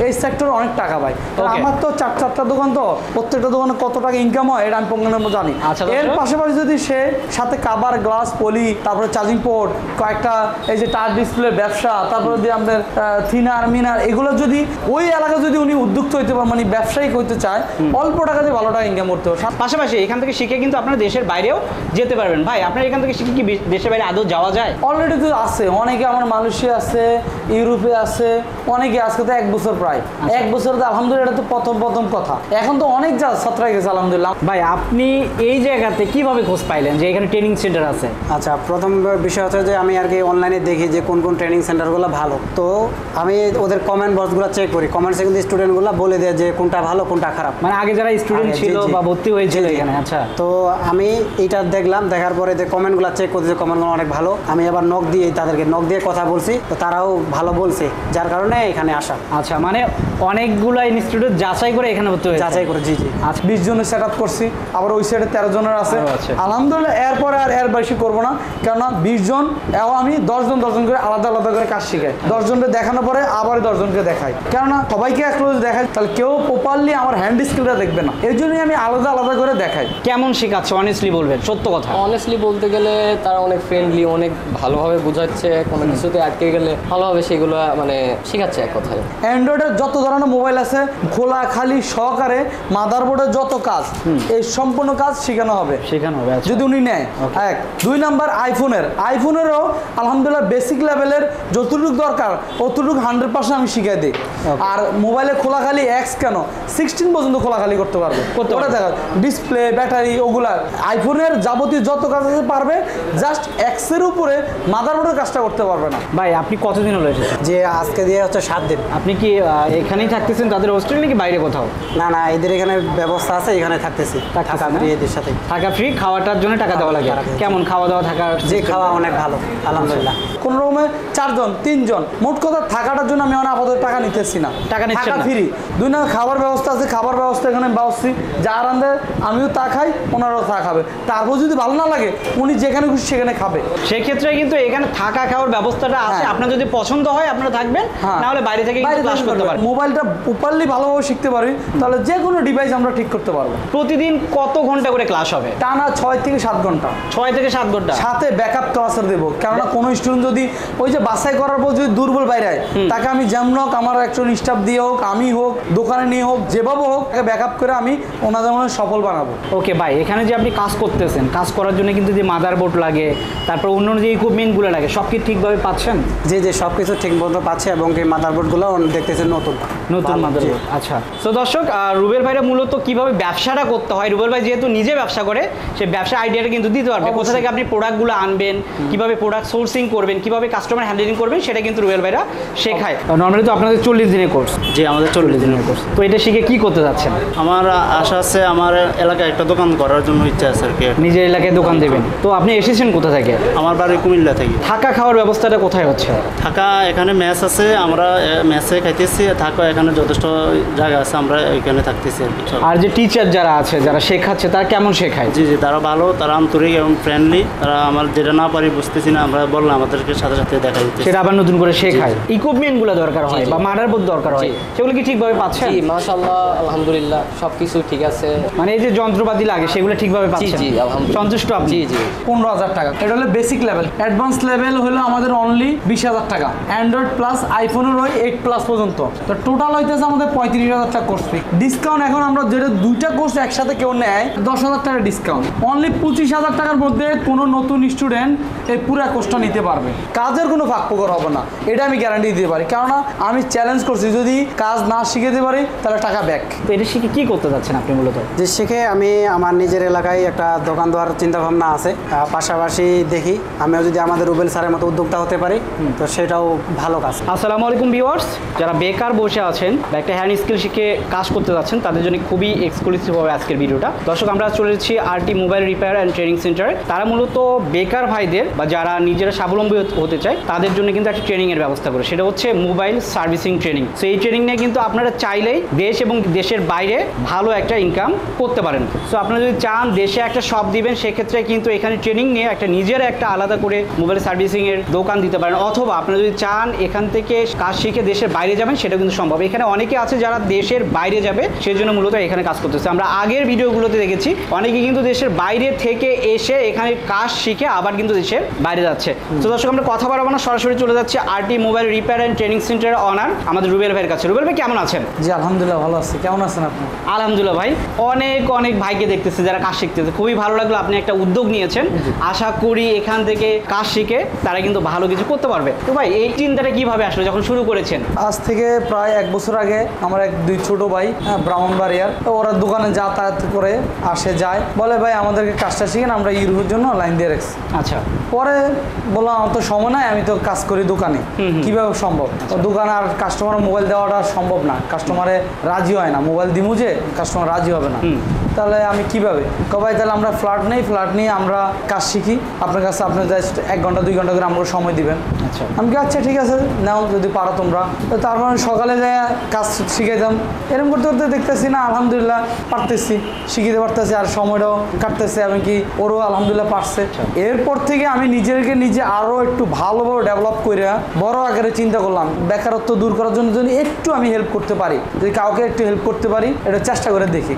এই সেক্টরে অনেক টাকা ভাই। আমার তো চারটা দোকান, তো প্রত্যেকটা দোকানে কত টাকা ইনকাম হয় এটা আমি পঙ্গনের মতো জানি। এর পাশাপাশি যদি সে সাথে কাভার, গ্লাস, পলি, তারপরে চার্জিং পোর্ট, কয়েকটা এই যে টাচ ডিসপ্লে ব্যবসা, তারপরে দিয়ে আপনার থিনার মিনার, এগুলো যদি ওই এলাকায় যদি উনি উদ্যোক্তা হইতে পারে, মানে ব্যবসায়িক হইতে চায়, অল্প টাকাতে ভালো টাকা ইনকাম করতে হবে। পাশাপাশি এখান থেকে শিখে কিন্তু আপনারা দেশের বাইরেও যেতে পারবেন। ভাই আপনার এখান থেকে শিখে কি দেশের বাইরে আদৌ যাওয়া যায়? অলরেডি তো আছে, অনেকে আমার মালয়েশিয়া আছে, ইউরোপে আছে, অনেকে আজকে তো 1 বছর প্রায় 1 বছর তো আলহামদুলিল্লাহ, এটা তো প্রথম কথা। এখন তো অনেক যা ছত্রাই গেছে আলহামদুলিল্লাহ। ভাই আপনি এই জায়গাতে কিভাবে খোঁজ পাইলেন যে এখানে ট্রেনিং সেন্টার আছে? আচ্ছা, প্রথম বিষয় হচ্ছে যে আমি আর কি অনলাইনে দেখি যে কোন কোন ট্রেনিং সেন্টারগুলো ভালো, তো আমি ওদের কমেন্ট বক্সগুলো চেক করি, কমেন্টসে কিন্তু স্টুডেন্টগুলো বলে দেয় যে কোনটা ভালো কোনটা খারাপ, মানে আগে যারা স্টুডেন্ট ছিল বা ভর্তি হয়েছিল এখানে। আচ্ছা, তো আমি এইটা দেখলাম, দেখার পরে যে কমেন্টগুলো চেক করতে, যে কমেন্টগুলো অনেক ভালো, আমি আবার তাদেরকে নক দিয়ে কথা বলছি, তো তারাও ভালো বলছে, যার কারণে এখানে আসা। আচ্ছা, মানে অনেকগুলো ইনস্টিটিউট যাচাই করে এখানে ভর্তি হয়েছে? যাচাই করে, জি। আচ্ছা, 20 জনের সেট আপ করছি, আবার ওই সাইডে 13 জনের আছে আলহামদুলিল্লাহ। এরপরে আর এর বেশি করবো না, কেননা 20 জন এবং আমি 10 জন করে আলাদা করে কাজ শিখাই। 10 জনকে দেখানোর পরে আবার 10 জনকে দেখাই, কেননা সবাইকে একসাথে দেখাই, তাহলে কেউ প্রপারলি আমার হ্যান্ড স্কিলটা দেখবে না, এই জন্যই আমি আলাদা করে দেখাই। কেমন শেখাচ্ছে অনেস্টলি বলবেন, সত্য কথা? অনেস্টলি বলতে গেলে তারা অনেক ফ্রেন্ডলি, অনেক ভালোভাবে বোঝাচ্ছে, কোনো কিছুতে আটকে গেলে ভালোভাবে সেগুলো মানে শেখাচ্ছে এক কথায়। অ্যান্ড্রয়েডের যত ধরনের মোবাইল আছে খোলা খালি সহকারে মাদারবোর্ডের যত কাজ, এই সম্পূর্ণ কাজ শেখানো হবে যদি উনি নেয়। 1 2 নাম্বার আইফোনেরও আলহামদুলিল্লাহ বেসিক লেভেলের যতটুকু দরকার অতটুকু 100% আমি শিখাই দিই। আর মোবাইলে খোলাখালি এক্স কেন 16 পর্যন্ত খোলাখালি করতে পারবে, ওটা দেখা ডিসপ্লে, ব্যাটারি, ওগুলা আইফোনের যাবতীয় যত কাজ আছে পারবে, জাস্ট এক্সের উপরে মাদারবোর্ডের কাজটা করতে পারবে না। ভাই আপনি কতদিন হলো এসেছেন? যে আজকে দিয়ে হচ্ছে 7 দিন। আপনি কি এখানেই থাকতেছেন তাদের হোস্টেলে নাকি বাইরে কোথাও? না, এদের এখানে ব্যবস্থা আছে, এখানে থাকতেছি, থাকা ফ্রি এদের সাথে। থাকা ফ্রি, খাওয়াটার জন্য টাকা দেওয়া লাগে? কেমন খাওয়া দাওয়া থাকার? যে খাওয়া অনেক ভালো আলহামদুলিল্লাহ। কোন রুমে 4 জন 3 জন, মোট কথা থাকাটার জন্য আমি আপাতত টাকা নিতেছি না, টাকা নিচ্ছেন না, ফ্রি। 2 নাম্বার খাবার ব্যবস্থা আছে, খাবার ব্যবস্থা এখানে বাউছি, যা রান্ধে আমিও তা খাই, ওনারাও তা খাবে। তারপর যদি ভালো না লাগে উনি যেখানে খুশি সেখানে খাবে। সেক্ষেত্রে কিন্তু এখানে থাকা খাওয়ার ব্যবস্থাটা আছে, আপনার যদি পছন্দ হয় আপনারা থাকবেন, না হলে বাইরে থেকে ক্লাস করতে পারবেন। মোবাইলটা প্রপারলি ভালোভাবে শিখতে পারি, তাহলে যে কোনো ডিভাইস আমরা ঠিক করতে পারবো। প্রতিদিন কত ঘন্টা করে ক্লাস হবে? টানা 6 থেকে 7 ঘন্টা। 6 থেকে 7 ঘন্টা, সাথে ব্যাকআপ ক্লাসের দেবো, কেননা কোনো স্টুডেন্ট যদি ওই যে বাছাই করার পর যদি দুর্বল বাইরে হয়, তাকে আমি যেমন হোক, আমার একজন স্টাফ দিয়ে হোক, আমি হোক, দোকানে নিয়ে হোক, যেভাবে হোক তাকে ব্যাকআপ করে আমি ওনাদের মনে সফল বানাবো। ওকে ভাই, এখানে যে আপনি কাজ করতেছেন, কাজ করার জন্য কিন্তু যে মাদারবোর্ড লাগে, তারপর অন্য যে ইকুইপমেন্টগুলো লাগে, সব কি ঠিকভাবে পাচ্ছেন? জি, সব কিছু ঠিক মতো পাচ্ছে, এবং এই মাদারবোর্ডগুলো দেখতেছেন নতুন মাদারবোর্ড। আচ্ছা, তো দর্শক, রুবেল ভাইরা মূলত কিভাবে ব্যবসাটা করতে হয়, রুবেল ভাই যেহেতু নিজে ব্যবসা করে, সেই ব্যবসা আইডিয়াটা কিন্তু দিতে পারবে। কোথা থেকে আপনি প্রোডাক্টগুলো আনবেন, কিভাবে প্রোডাক্ট সোর্সিং করবেন, কিভাবে কাস্টমার হ্যান্ডেলিং করবেন, সেটা কিন্তু রুবেল ভাইরা শেখায়। নর্মালি তো আপনাদের 40 দিনের কোর্স? জি, আমাদের 40 দিনের কোর্স। তো এটা শিখে কি করতে যাচ্ছেন? আমার আশা আছে, আমার এলাকায় একটা দোকান করার জন্য ইচ্ছা আছে আর কি। নিজের এলাকায় দোকান দেবেন? তো আপনি এসেছেন কোথা থেকে? আমার বাড়ি কুমিল্লা থেকে। থাকা খাওয়ার ব্যবস্থাটা কোথায় হচ্ছে? থাকা এখানে মেস আছে, আমরা মেসে খাইতেছি। থাকা এখানে যথেষ্ট জায়গা আছে, আমরা এখানে থাকতেছি আর কি। আর যে টিচার যারা আছে, যারা শেখাচ্ছে, তারা কেমন শেখায়? জি, তারা ভালো, তারা আন্তরিক এবং ফ্রেন্ডলি। তারা আমার যেটা না পারি বুঝতেছি না, আমরা বললাম আমাদেরকে সাথে দেখা দিচ্ছে, সেটা আবার নতুন করে শেখায়। ইকুইপমেন্টগুলো দরকার হয় বা মাদারবোর্ড দরকার হয়, সেগুলো কি ঠিকভাবে পাচ্ছেন? জি, মাশাআল্লাহ আলহামদুলিল্লাহ সবকিছু ঠিক আছে। মানে এই যে যন্ত্রপাতি লাগে সেগুলো ঠিকভাবে পাচ্ছেন? জি, আলহামদুলিল্লাহ। সন্তুষ্ট আপনি? জি। 15,000 টাকা, এটা হলো বেসিক লেভেল। অ্যাডভান্স লেভেল হলো আমাদের অনলি 20,000 টাকা, অ্যান্ড্রয়েড প্লাস আইফোনের হয় 8 প্লাস পর্যন্ত। তো টোটাল হইতেছে আমাদের 35,000 টাকা কোর্স ফি। ডিসকাউন্ট এখন আমরা যেটা 2টা কোর্স একসাথে কেউ নেয় 10,000 টাকা ডিসকাউন্ট। অনলি 25,000 টাকার মধ্যে কোনো নতুন স্টুডেন্ট এই পুরো কোর্সটা নিতে পারবে, কাজের কোনো ফাঁক ফোকর হবে না, এটা আমি গ্যারান্টি দিতে পারি। কেননা আমি চ্যালেঞ্জ করছি, যদি কাজ না শিখেতে পারি তাহলে টাকা ব্যাক। তো এটা শিখে কি করতে যাচ্ছেন আপনি মূলত? যে শিখে আমি আমার নিজের এলাকায় একটা দোকান দেওয়ার চিন্তা ভাবনা আছে, পাশাপাশি দেখি আমিও যদি আমাদের রুবেল স্যারের মতো উদ্যোক্তা হতে পারি, তো সেটাও ভালো কাজ। আসসালামু আলাইকুম ভিউয়ার্স, যারা বেকার বসে আছেন বা একটা হ্যান্ড স্কিল শিখে কাজ করতে যাচ্ছেন, তাদের জন্য খুবই এক্সক্লুসিভ হবে আজকের ভিডিওটা। দর্শক, আমরা চলে এসেছি RT mobile repair and training সেন্টারে। তারা মূলত বেকার ভাইদের বা যারা নিজেরা স্বাবলম্বী হতে চায় তাদের জন্য কিন্তু একটা ট্রেনিং এর ব্যবস্থা করে, সেটা হচ্ছে মোবাইল সার্ভিসিং ট্রেনিং। সো এই ট্রেনিং নিয়ে কিন্তু আপনারা চাইলেই দেশ এবং দেশের বাইরে ভালো একটা ইনকাম করতে পারেন। সো আপনারা যদি চান দেশে একটা শপ দিবেন, সেক্ষেত্রে কিন্তু এখানে ট্রেনিং নিয়ে একটা নিজের একটা আলাদা করে মোবাইল সার্ভিসিং এর দোকান দিতে পারেন, অথবা আপনারা যদি চান এখান থেকে কাজ শিখে দেশের বাইরে যাবেন, সেটা কিন্তু সম্ভব। এখানে অনেকে আছে যারা দেশের বাইরে যাবে, সেই জন্য মূলত এখানে কাজ করতেছে। আমরা আগের ভিডিওগুলোতে দেখেছি অনেকে কিন্তু দেশের বাইরে থেকে এসে এখানে কাজ শিখে আবার কিন্তু দেশের বাইরে যাচ্ছে। তো দর্শক, আমরা কথা বাড়াবো না, সরাসরি চলে যাচ্ছি RT mobile repair and training সেন্টারের অনার আমাদের রুবেল ভাইয়ের কাছে। রুবেল ভাই কেমন আছেন? জি আলহামদুলিল্লাহ ভালো আছি, কেমন আছেন আপনি? আলহামদুলিল্লাহ ভাই, অনেক অনেক ভাইকে দেখতেছি যারা কাজ শিখতেছে, খুবই ভালো লাগলো আপনি একটা উদ্যোগ নিয়েছেন। আশা করি এখান থেকে কাজ শিখে তারা কিন্তু ভালো কিছু করতে পারবে। তো ভাই এই চিন্তাটা কিভাবে আসলো যখন শুরু করেছেন? আজ থেকে প্রায় 1 বছর আগে আমার দুই ছোট ভাই ব্রাহ্মণবাড়িয়ার, তো ওরা দোকানে যাতায়াত করে আসে যায়, বলে ভাই আমাদেরকে কাজটা শিখেন, আমরা ইউরোপের জন্য লাইন দিয়ে রাখছি। আচ্ছা, পরে বললাম আমার তো সময় নাই, আমি তো কাজ করি দোকানে, কিভাবে সম্ভব? তো দোকানে আর কাস্টমার মোবাইল দেওয়াটা সম্ভব না, কাস্টমারে রাজি হয় না, মোবাইল দিমু যে কাস্টমার রাজি হবে না, তাহলে আমি কিভাবে? ভাই তাহলে আমরা ফ্ল্যাট নেই, ফ্ল্যাট নিয়ে আমরা কাজ শিখি আপনার কাছে, আপনি জাস্ট 1 ঘন্টা 2 ঘন্টা করে আমাকে সময় দিবেন। আচ্ছা, আমি কি আচ্ছা ঠিক আছে নাও যদি পারো তোমরা। তো তারপরে সকালে যাই কাজ শিখাইতাম, এরকম করতে করতে দেখতেছি না আলহামদুলিল্লাহ পারতেছি, শিখিতে পারতেছি, আর সময়টাও কাটতেছে, এবং কি ওরও আলহামদুলিল্লাহ পারছে। এরপর থেকে আমি নিজেকে নিজে আরও একটু ভালোভাবে ডেভেলপ করে বড় আকারে চিন্তা করলাম বেকারত্ব দূর করার জন্য যদি একটু আমি হেল্প করতে পারি, যদি কাউকে একটু হেল্প করতে পারি, এটা চেষ্টা করে দেখি।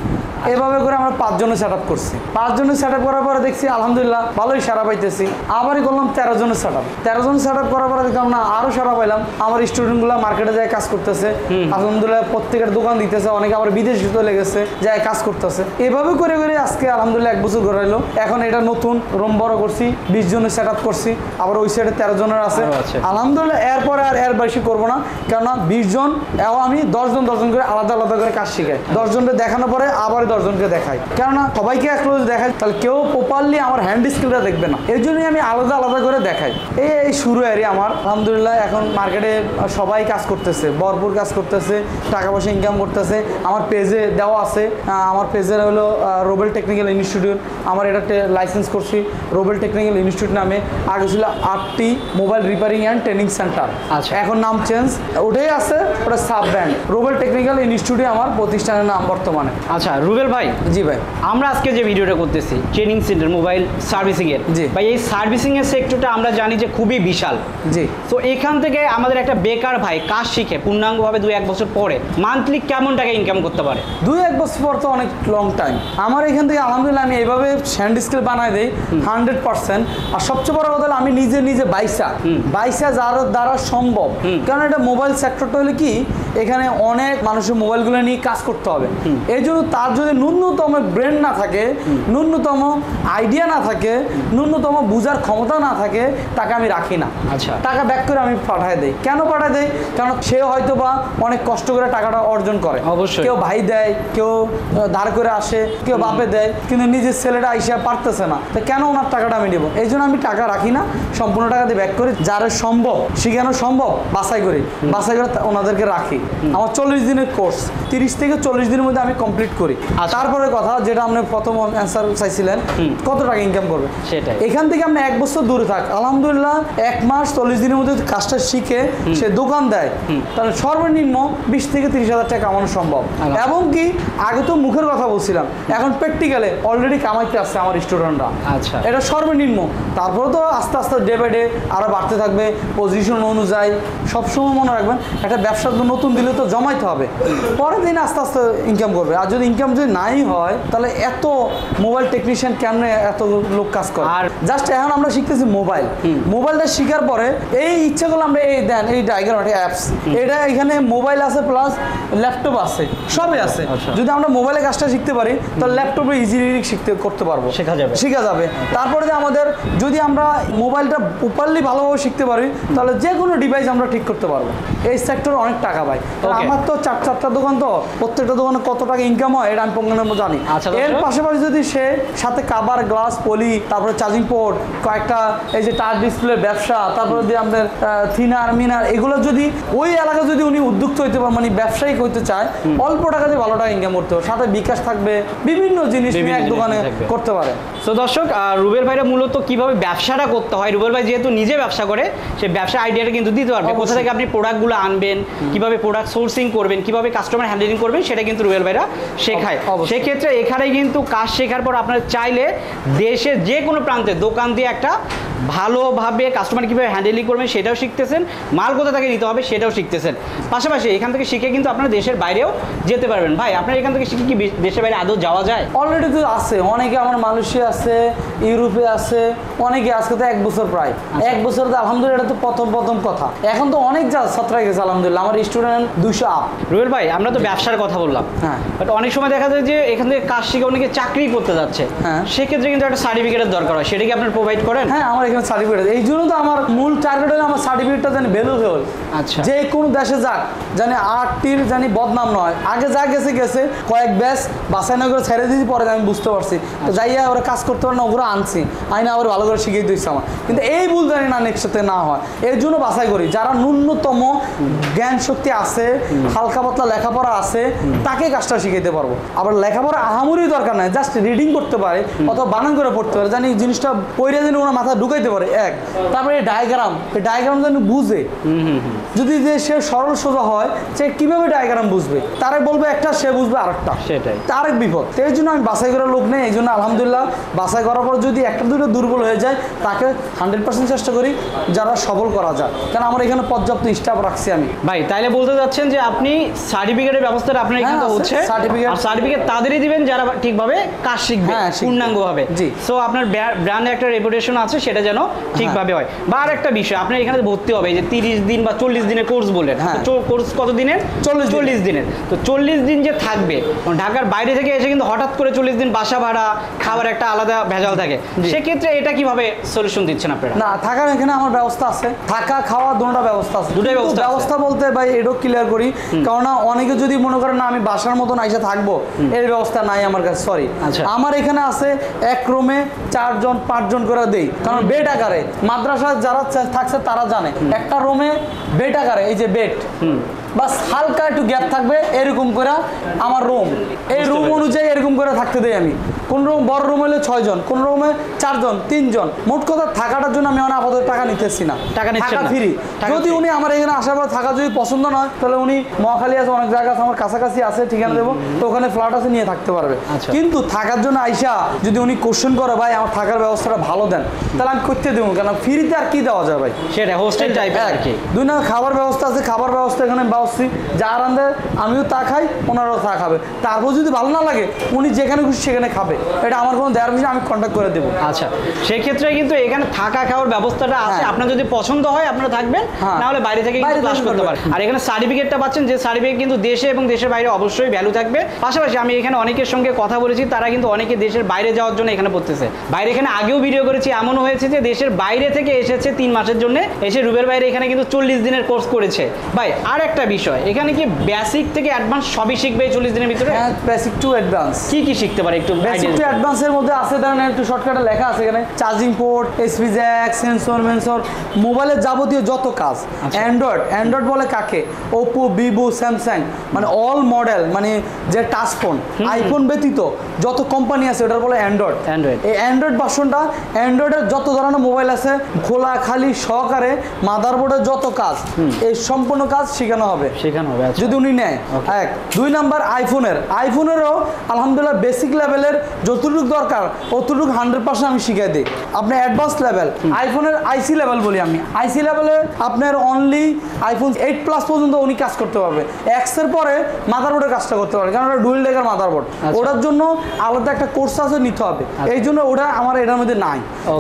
এভাবে করে আমরা 5 জনের সেট আপ করছি। 5 জনের সেট আপ করার পরে দেখছি আলহামদুলিল্লাহ ভালোই সারা পাইতেছি। আবারই করলাম 13 জনের সেট আপ। 13 জনের সেট আপ করার পরে দেখলাম না আরও সারা পাইলাম। আমার স্টুডেন্টগুলো মার্কেটে যায় কাজ করতেছে, আলহামদুলিল্লাহ প্রত্যেকের দোকান দিতেছে, অনেকে আবার বিদেশে চলে গেছে যায় কাজ করতেছে। এভাবে করে করে আজকে আলহামদুলিল্লাহ 1 বছর ঘুরাইলো। এখন এটা নতুন রুম বড় করছি, 20 জনের সেট আপ করছি, আবার ওই সাইডে 13 জনের আছে আলহামদুলিল্লাহ। এরপরে আর এর বেশি করবো না, কেননা 20 জন এবং আমি 10 জন করে আলাদা আলাদা করে কাজ শিখাই। 10 জনকে দেখানোর পরে আবার 10 জনকে দেখাই, কেননা সবাইকে একলোজ দেখাই তাহলে কেউ প্রপারলি আমার হ্যান্ড স্কিলটা দেখবে না, এই জন্যই আমি আলাদা আলাদা করে দেখাই। এই শুরু আর আমার আলহামদুলিল্লাহ। এখন মার্কেটে সবাই কাজ করতেছে, ভরপুর কাজ করতেছে, টাকা পয়সা ইনকাম করতেছে। আমার পেজে দেওয়া আছে, আমার পেজের হলো রোবেল টেকনিক্যাল ইনস্টিটিউট। আমার এটা লাইসেন্স করছি রোবেল টেকনিক্যাল ইনস্টিটিউট নামে, আগে ছিল RT mobile repairing and training centre. আচ্ছা, এখন নাম চেঞ্জ, ওটাই আছে, ওটা sub brand Robel technical institute আমার প্রতিষ্ঠানের নাম বর্তমানে। আচ্ছা রুবেল ভাই, জি ভাই, আমরা আজকে যে ভিডিওটা করতেছি ট্রেনিং সেন্টার মোবাইল সার্ভিসিং এর, জি ভাই এই সার্ভিসিং এর সেক্টরটা আমরা জানি যে খুবই বিশাল। জি, তো এখান থেকে আমাদের একটা বেকার ভাই কাজ শিখে পূর্ণাঙ্গভাবে 2-1 বছর পরে মান্থলি কেমন টাকা ইনকাম করতে পারে? 2-1 বছর পর তো অনেক লং টাইম। আমার এখান থেকে আলহামদুলিল্লাহ আমি এইভাবে হ্যান্ড স্কিল বানাই দিই 100%। আর সবচেয়ে বড় কথা হলো আমি নিজে বাইসা যার দ্বারা সম্ভব, কারণ এটা মোবাইল সেক্টরটা হলে কি এখানে অনেক মানুষের মোবাইলগুলো নিয়ে কাজ করতে হবে। এই জন্য তার যদি ন্যূনতম ব্রেন না থাকে, ন্যূনতম আইডিয়া না থাকে, ন্যূনতম বুঝার ক্ষমতা না থাকে, তাকে আমি রাখি না। আচ্ছা, টাকা ব্যাক করে আমি পাঠাই দেই। কেন পাঠাই দেই? কারণ সে হয়তো বা অনেক কষ্ট করে টাকাটা অর্জন করে, অবশ্যই কেউ ভাই দেয়, কেউ ধার করে আসে, কেউ বাপে দেয়, কিন্তু নিজের ছেলেটা আইসা পারতেছে না, তো কেন ওনার টাকাটা আমি নেবো? এই জন্য আমি টাকা রাখি না, সম্পূর্ণ টাকা দিয়ে ব্যাক করি। যারা সম্ভব শিখানো সম্ভব বাছাই করে ওনাদেরকে রাখি। আমার 40 দিনের কোর্স 30 থেকে 40 দিনের মধ্যে আমি কমপ্লিট করি। তারপরে কথা যেটা আপনি প্রথম অ্যান্সার চাইছিলেন, কত টাকা ইনকাম করবে, সেটাই। এখান থেকে আপনি 1 বছর দূরে থাক, আলহামদুলিল্লাহ 1 মাস 40 দিনের মধ্যে কাজটা শিখে সে দোকান দেয়, তাহলে সর্বনিম্ন 20 থেকে 30 হাজার টাকা কামানো সম্ভব। এবং কি আগে তো মুখের কথা বলছিলাম, এখন প্র্যাকটিক্যালে অলরেডি কামাইতে আসছে আমার স্টুডেন্টরা। আচ্ছা, এটা সর্বনিম্ন। তারপরে তো আস্তে আস্তে ডে বাই ডে আরও বাড়তে থাকবে পজিশন অনুযায়ী। সবসময় মনে রাখবেন একটা ব্যবসা তো নতুন দিলে তো জমাইতে হবে, পরের দিন আস্তে আস্তে ইনকাম করবে। আর যদি ইনকাম যদি নাই হয় তাহলে এত মোবাইল টেকনিশিয়ান কেমনে এত লোক কাজ করে? আর জাস্ট এখন আমরা শিখতেছি মোবাইলটা শিখার পরে এই ইচ্ছা করলে আমরা এই দেন এই ডায়াগ্রাম অ্যাপস, এটা এখানে মোবাইল আছে প্লাস ল্যাপটপ আছে, সবই আছে। যদি আমরা মোবাইলে কাজটা শিখতে পারি তাহলে ল্যাপটপে ইজিলি করতে পারবো, শেখা যাবে। তারপরে যে আমাদের যদি আমরা মোবাইলটা প্রপারলি ভালোভাবে শিখতে পারি তাহলে যে কোনো ডিভাইস আমরা ঠিক করতে পারবো। এই সেক্টরে অনেক টাকা পাই। আমার তো 4টা দোকান, তো প্রত্যেকটা দোকানে কত টাকা ইনকাম হয় এটা আমি পঙ্গনের মধ্যে জানি। এর পাশাপাশি যদি সে সাথে কাভার, গ্লাস, পলি, তারপরে চার্জিং পোর্ট, কয়েকটা এই যে টাচ ডিসপ্লে ব্যবসা, তারপরে যদি আমাদের থিনার মিনার, এগুলো যদি ওই এলাকায় যদি উনি উদ্যুক্ত হইতে পারে, মানে ব্যবসায়িক হইতে চায়, অল্প টাকাতে ভালো টাকা ইনকাম করতে হবে, সাথে বিকাশ থাকবে, বিভিন্ন জিনিস নিয়ে এক দোকানে করতে পারে। তো দর্শক, রুবেল ভাইরা মূলত কিভাবে ব্যবসাটা করতে হয়, রুবেল ভাই যেহেতু নিজে ব্যবসা করে, সে ব্যবসা আইডিয়াটা কিন্তু দিতে পারবে। কোথা থেকে আপনি প্রোডাক্টগুলো আনবেন, কিভাবে প্রোডাক্ট সোর্সিং করবেন, কিভাবে কাস্টমার হ্যান্ডেলিং করবেন, সেটা কিন্তু রুবেল ভাইরা শেখায়। সেক্ষেত্রে এখানে কিন্তু কাজ শেখার পর আপনার চাইলে দেশের যে কোনো প্রান্তে দোকান দিয়ে একটা ভালোভাবে কাস্টমার কীভাবে হ্যান্ডেলিং করবেন সেটাও শিখতেছেন, মাল কোথা থেকে নিতে হবে সেটাও শিখতেছেন। পাশাপাশি এখান থেকে শিখে কিন্তু আপনারা দেশের বাইরেও যেতে পারবেন। ভাই আপনার এখান থেকে শিখে কি দেশের বাইরে আদৌ যাওয়া যায়? অলরেডি তো আছে, অনেকে আমার মালয়েশিয়া আছে, ইউরোপে আছে, অনেকে আজকে তো 1 বছর প্রায় 1 বছর তো আলহামদুলিল্লাহ, এটা তো প্রথম কথা। এখন তো অনেক যা ছত্রাক গেছে আলহামদুলিল্লাহ, আমার স্টুডেন্ট 200 আপ। রুবেল ভাই আমরা তো ব্যবসার কথা বললাম, হ্যাঁ, বাট অনেক সময় দেখা যায় যে এখান থেকে কাজ শিখে অনেকে চাকরি করতে যাচ্ছে, হ্যাঁ, সেক্ষেত্রে কিন্তু একটা সার্টিফিকেটের দরকার হয়, সেটা কি আপনার প্রোভাইড করেন? হ্যাঁ, আমার এখানে সার্টিফিকেট, এই জন্য তো আমার মূল টার্গেট হলো আমার সার্টিফিকেটটা যেন ভ্যালুয়েবল। আচ্ছা, যে কোনো দেশে যাক জানি আর্টটির জানি বদনাম নয়, আগে যা গেছে কয়েক ব্যাচ বাসায় না করে ছেড়ে দিয়েছি, পরে আমি বুঝতে পারছি তো যাইয়া ওরা কাজ করতে পারে না, ওগুলো আনছি আইনা আবার ভালো করে শিখিয়ে দিয়েছি আমার, কিন্তু এই ভুল জানি না নেক্সট সাথে না হয়, এর জন্য বাছাই করি যারা ন্যূনতম জ্ঞান শক্তি আছে, হালকা পাতলা লেখাপড়া আছে, তাকে কাজটা শিখাইতে পারবো। আবার লেখাপড়া আহামরি দরকার নাই, জাস্ট রিডিং করতে পারে অথবা বানান করে পড়তে পারে, জানি জিনিসটা পড়ে যেন ওনার মাথায় ঢুকাইতে পারে এক। তারপরে এই ডায়াগ্রাম যেন বুঝে, যদি যে সে সরল সোজা হয় সে কিভাবে ডায়াগ্রাম বুঝবে, তারে বলবে একটা, সে বুঝবে আরেকটা, সেটাই তার এক বিপদ। এই জন্য আমি বাছাই করার লোক নেই, এই জন্য আলহামদুলিল্লাহ বাছাই করার পর যদি একটা দুটো দুর্বল হয়ে যায় তাকে 100% চেষ্টা করি যারা সবল করা যায়, কারণ আমার এখানে পর্যাপ্ত স্টাফ রাখছি আমি। ভাই তাইলে বলতে যাচ্ছেন যে আপনি সার্টিফিকেটের ব্যবস্থাটা আপনার এখানে হ্যাঁ, হচ্ছে, সার্টিফিকেট। আর সার্টিফিকেট তাদেরই দিবেন যারা ঠিকভাবে কাজ শিখবে, হ্যাঁ, শিখবে। পূর্ণাঙ্গভাবে। জি। সো আপনার ব্র্যান্ডে একটা রেপুটেশন আছে, সেটা যেন ঠিকভাবে হয়। বা আর একটা বিষয়, আপনার এখানে ভর্তি হবে এই যে 30 দিন বা 40 দিনের কোর্স বললেন, হ্যাঁ। কোর্স কত দিনের? 40 দিনের। তো 40 দিন যে থাকবে, ঢাকার বাইরে থেকে এসে কিন্তু হঠাৎ করে 40 দিন বাসা ভাড়া খাবার একটা আলাদা ভেজাল থাকে, সেক্ষেত্রে এটা কিভাবে সলিউশন দিচ্ছেন আপনারা? না, থাকার এখানে আমার ব্যবস্থা আছে, থাকা খাওয়া দুটোটা ব্যবস্থা আছে। দুটোই কিন্তু ব্যবস্থা আছে। ব্যবস্থা বলতে ভাই এটাও ক্লিয়ার করি, কারণ অনেকে যদি মনে করেন না আমি বাসার মতন আইসা থাকবো, এর ব্যবস্থা নাই আমার কাছে, সরি। আচ্ছা। আমার এখানে আছে এক রুমে 4 জন 5 জন করে দেই, কারণ বেড আকারে মাদ্রাসা যারা থাকছে তারা জানে, একটা রুমে বেড আকারে, এই যে বেড বাস হালকা একটু গ্যাপ থাকবে এরকম করে আমার রুম, এই রুম অনুযায়ী এরকম করে থাকতে দেই আমি। কোন রুম বড় রুম হলে 6 জন, কোন রুমে 4 জন 3 জন, মোট কথা থাকাটার জন্য আমি আপাতত টাকা নিতেছি না, টাকা নিচ্ছেন না? ফ্রি। টাকা যদি free। উনি আমার এখানে আসার পর থাকা যদি পছন্দ নয়, তাহলে উনি মহাখালী আছে, অনেক জায়গা আছে আমার কাছাকাছি আছে, ঠিকানা দেবো, তো ওখানে ফ্ল্যাট আছে, নিয়ে থাকতে পারবে। আচ্ছা। কিন্তু থাকার জন্য আইসা যদি উনি কোশ্চেন করে ভাই আমার থাকার ব্যবস্থাটা ভালো দেন, তাহলে আমি করতে দেবো, কেন ফ্রিতে আর কি দেওয়া যায় ভাই, সেটা হোস্টেল টাইপের আর কি। 2 না খাবার ব্যবস্থা আছে, খাবার ব্যবস্থা এখানে ব্যবস্থা, যা রান্ধে আমিও তা খাই, ওনারাও তা খাবে, তারপর যদি ভালো না লাগে উনি যেখানে খুশি সেখানে খাবে, এটা আমার কোনো দেওয়ার বিষয়, আমি কন্ট্যাক্ট করে দেবো। আচ্ছা, সেক্ষেত্রে কিন্তু এখানে থাকা খাওয়ার ব্যবস্থাটা আছে, হ্যাঁ। আপনার যদি পছন্দ হয় আপনারা থাকবেন, হ্যাঁ। না হলে বাইরে থেকে বাইরে ক্লাস থেকে করতে করবেন। পারেন। আর এখানে সার্টিফিকেটটা পাচ্ছেন, যে সার্টিফিকেট কিন্তু দেশে এবং দেশের বাইরে অবশ্যই ভ্যালু থাকবে। পাশাপাশি আমি এখানে অনেকের সঙ্গে কথা বলেছি, তারা কিন্তু অনেকে দেশের বাইরে যাওয়ার জন্য এখানে পড়তেছে। বাইরে এখানে আগেও ভিডিও করেছি, এমনও হয়েছে যে দেশের বাইরে থেকে এসেছে 3 মাসের জন্য, এসে রুবেল বাইরে এখানে কিন্তু 40 দিনের কোর্স করেছে। ভাই আর একটা বিষয়, এখানে কি বেসিক থেকে অ্যাডভান্স সবই শিখবে 40 দিনের ভিতরে? হ্যাঁ, বেসিক টু অ্যাডভান্স। কি শিখতে পারে একটু বেসিক টু অ্যাডভান্সের মধ্যে আছে, ধরেন একটু শর্টকাটে লেখা আছে এখানে, charging port, SP jack, sensor মেন্সর, মোবাইলের যাবতীয় যত কাজ। অ্যান্ড্রয়েড বলে কাকে? ওপো, ভিভো, স্যামসাং, মানে অল মডেল, মানে যে টাচ ফোন, আইফোন ব্যতীত যত কোম্পানি আছে ওটার বলে অ্যান্ড্রয়েড। এই অ্যান্ড্রয়েড ভার্সনটা, অ্যান্ড্রয়েডের যত ধরনের মোবাইল আছে খোলা খালি সহকারে মাদারবোর্ডের যত কাজ, এই সম্পূর্ণ কাজ শেখানো হবে আচ্ছা। যদি উনি নেয়। 2 নাম্বার আইফোনেরও আলহামদুলিল্লাহ বেসিক লেভেলের যতটুকু দরকার অতটুকু 100% আমি শিখাই দিই। আপনি অ্যাডভান্স লেভেল আইফোনের আইসি লেভেল বলি আমি, আইসি লেভেলে আপনার অনলি আইফোন 8 প্লাস পর্যন্ত উনি কাজ করতে পারবে, এক্সের পরে মাদারবোর্ডের কাজটা করতে পারবে, কারণ ওটা ডুয়েল ডেকার মাদারবোর্ড, ওটার জন্য আলাদা একটা কোর্স আছে নিতে হবে, এই জন্য ওটা আমার এটার মধ্যে নাই।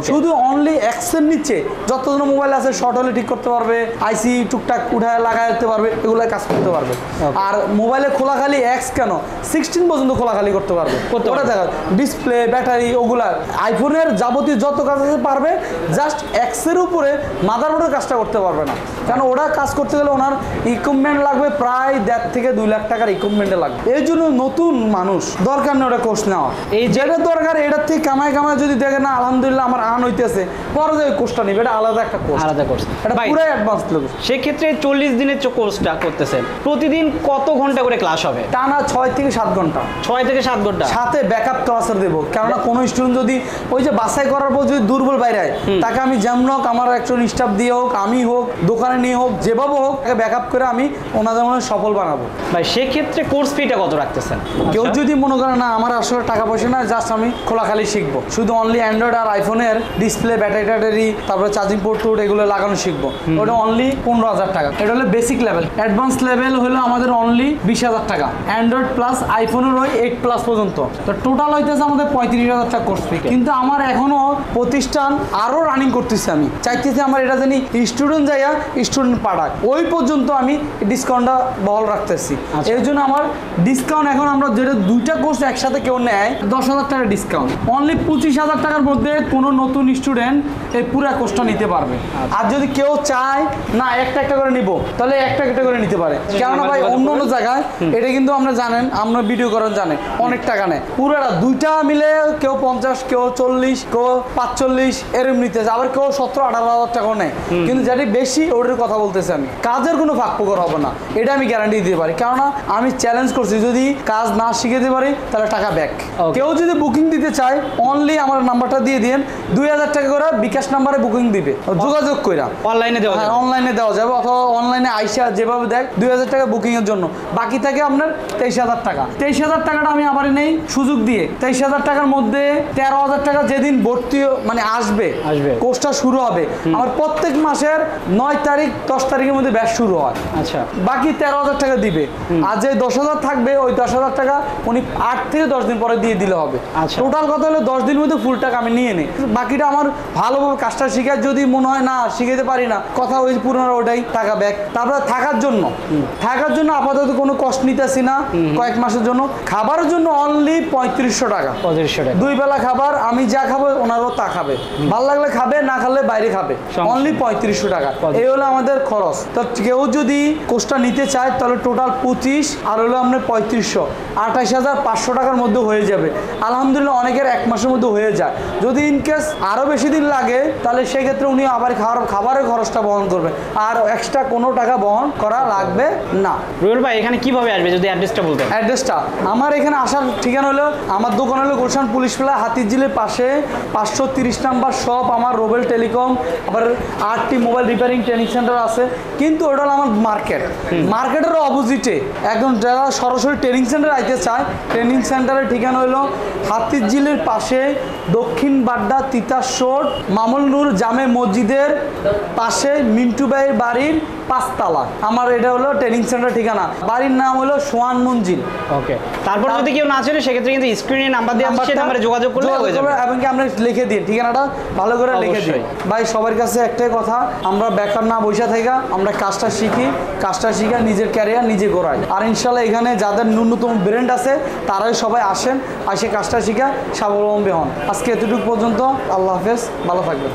শুধু অনলি এক্সের নিচে যত ধরনের মোবাইল আছে শর্ট হলে ঠিক করতে পারবে, আইসি টুকটাক উঠায় লাগাতে পারবে, এগুলো কাজ করতে পারবে। আর মোবাইলে খোলাখালি এক্স কেন 16 পর্যন্ত খোলাখালি করতে পারবে, ওটা দেখা ডিসপ্লে, ব্যাটারি, ওগুলা আইফোনের যাবতীয় যত কাজ আছে পারবে, জাস্ট এক্সের উপরে মাদারবোর্ডের কাজটা করতে পারবে না, কারণ ওরা কাজ করতে গেলে ওনার ইকুইপমেন্ট লাগবে প্রায় 1.5 থেকে 2 লাখ টাকার ইকুইপমেন্টে লাগবে। এই জন্য নতুন মানুষ দরকার নেই ওটা কোর্স নেওয়া, এই যেটা দরকার এটার থেকে কামায় যদি দেখে না আলহামদুলিল্লাহ আমার আর্ন হইতেছে, পরে যে কোর্সটা নিবে, এটা আলাদা একটা কোর্স, এটা পুরো অ্যাডভান্স লেভেল। সেক্ষেত্রে 40 দিনের কোর্সটা করতেছেন, প্রতিদিন কত ঘন্টা করে ক্লাস হবে? টানা 6 থেকে 7 ঘন্টা। 6 থেকে 7 ঘন্টা, সাথে ব্যাকআপ ক্লাসের দেবো, কেননা কোনো স্টুডেন্ট যদি ওই যে বাছাই করার পর যদি দুর্বল বাইরে হয়, তাকে আমি যেমন হোক আমার একজন স্টাফ দিয়ে হোক, আমি হোক, দোকানে নিয়ে হোক যেভাবে হোক ব্যাকআপ করে আমি ওনাদের মনে সফল বানাবো। ভাই সেক্ষেত্রে কোর্স ফিটা কত রাখতেছেন? কেউ যদি মনে করে না আমার আসলে টাকা পয়সা না, জাস্ট আমি খোলাখালি শিখবো, শুধু অনলি অ্যান্ড্রয়েড আর আইফোনের ডিসপ্লে, ব্যাটারি, তারপরে চার্জিং পোর্ট এগুলো লাগানো শিখবো, ওটা অনলি 15,000 টাকা। এটা হলো বেসিক লেভেল। অ্যাডভান্স লেভেল হলো আমাদের অনলি 20,000 টাকা, অ্যান্ড্রয়েড প্লাস আইফোনের ওই 8+ পর্যন্ত। তো টোটাল হইতেছে আমাদের 35,000 টাকা কোর্স ফি। কিন্তু আমার এখনো প্রতিষ্ঠান আরো রানিং করতেছি, আমি চাইতেছি আমার এটা জানি স্টুডেন্ট যাইয়া স্টুডেন্ট পাঠাক, ওই পর্যন্ত আমি ডিসকাউন্টটা বহাল রাখতেছি। এর জন্য আমার ডিসকাউন্ট এখন আমরা যেটা 2টা কোর্স একসাথে কেউ নেয় 10,000 টাকা ডিসকাউন্ট, অনলি 25,000 টাকার মধ্যে কোনো নতুন স্টুডেন্ট এই পুরো কোর্সটা নিতে পারবে। আর যদি কেউ চায় না একটা করে নিব, তাহলে একটা করে নিতে পারে। কেননা ভাই অন্য জায়গায় এটা কিন্তু আমরা জানেন, আমরা ভিডিও করেন জানে অনেক টাকা নেয়, পুরোটা 2টা মিলে কেউ 50, কেউ 40, কেউ 45 এরম নিতেছে, আবার কেউ 17-18,000 টাকাও নেয়। কিন্তু যেটি বেশি ওটার কথা বলতেছি আমি, কাজের কোনো ফাঁকফোকর হবে না, এটা আমি গ্যারান্টি দিতে পারি। কেননা আমি চ্যালেঞ্জ করছি, যদি কাজ না শিখে পারি তাহলে টাকা ব্যাক। কেউ যদি বুকিং দিতে চায় অনলি আমার নাম্বারটা দিয়ে দিন, 2,000 টাকা করে বিকাশ নাম্বারে বুকিং দিবে, যোগাযোগ কইরা অনলাইনে দেওয়া যাবে, অনলাইনে দেওয়া যাবে, অথবা অনলাইনে আইসা যেভাবে দেখ 2,000 টাকা বুকিং এর জন্য, বাকি থাকে আপনার 23,000 টাকা। 23,000 টাকাটা আমি আবার নেই সুযোগ দিয়ে, 23,000 টাকার মধ্যে 13,000 টাকা যেদিন ভর্তি মানে আসবে কোর্সটা শুরু হবে, আমার প্রত্যেক মাসের 9 তারিখ 10 তারিখের মধ্যে ব্যাচ শুরু হয়। আচ্ছা, বাকি 13,000 টাকা দিবে, আর যে 10,000 থাকবে ওই 10,000 টাকা উনি 8 থেকে 10 দিন পরে দিয়ে দিলে হবে। টোটাল কথা হলো 10 দিনের মধ্যে ফুল টাকা আমি নিয়ে নিই, বাকিটা আমার ভালোভাবে কাজটা শিখায়। যদি মনে হয় না শিখাতে পারি না, কথা ওই পুরোনো ওটাই টাকা ব্যাক। তারপরে থাকার জন্য আপাতত কোনো কষ্ট নিতেছি না কয়েক মাসের জন্য। খাবারের জন্য অনলি 3500 টাকা, 2 বেলা খাবার, আমি যা খাবো ওনারও তা খাবে, ভালো লাগলে খাবে, না খালে বাইরে খাবে, অনলি 3500 টাকা। এই হলো আমাদের খরচ। তো কেউ যদি কোর্সটা নিতে চায় তাহলে টোটাল 25 আর হলো আপনার 3500, 28,500 টাকার মধ্যে হয়ে যাবে। আলহামদুলিল্লাহ অনেকের 1 মাসের মধ্যে হয়ে যায়। যদি ইনকেস আরও বেশি দিন লাগে তাহলে সেক্ষেত্রে উনি আবার খাবারের খরচটা বহন করবে, আর এক্সট্রা কোনো টাকা বহন করা লাগবে না। রুবেল ভাই এখানে কিভাবে আসবে যদি অ্যাড্রেসটা বলতেন? অ্যাড্রেসটা আমার এখানে আসার ঠিকানা হলো, আমার দোকান হলো গুলশান পুলিশ প্লা হাতিঝিলের পাশে 530 নাম্বার শপ আমার, রুবেল টেলিকম। আবার RT mobile repairing training centre আছে, কিন্তু ওটা হলো আমার মার্কেটের অপোজিটে। একদম যারা সরাসরি ট্রেনিং সেন্টার আইতে চায়, ট্রেনিং সেন্টারের ঠিকানা হলো হাতিঝিলের পাশে দক্ষিণ বাড্ডা তিতাস রোড, মামুল নূর জামে মসজিদের পাশে মিন্টু ভাইয়ের বাড়ির 5 তলা। আমার এটা হলো ট্রেনিং সেন্টার ঠিকানা, বাড়ির নাম হলো সোয়ান মঞ্জিল। ওকে, তারপর যদি কেউ না চেনে সেক্ষেত্রে কিন্তু স্ক্রিনে নাম্বার দিয়ে আসছে, নাম্বারে যোগাযোগ করলে হয়ে যাবে। এবং কি আপনি লিখে দিন ঠিকানাটা, ভালো করে লিখে দিন। ভাই সবার কাছে একটাই কথা, আমরা বেকার না বসে থেকে আমরা কাজটা শিখি, নিজের ক্যারিয়ার নিজে গড়াই। আর ইনশাল্লাহ এখানে যাদের ন্যূনতম ব্র্যান্ড আছে তারাই সবাই আসেন, কাজটা শিখা স্বাবলম্বী হন। আজকে এতটুকু পর্যন্ত, আল্লাহ হাফেজ, ভালো থাকবেন।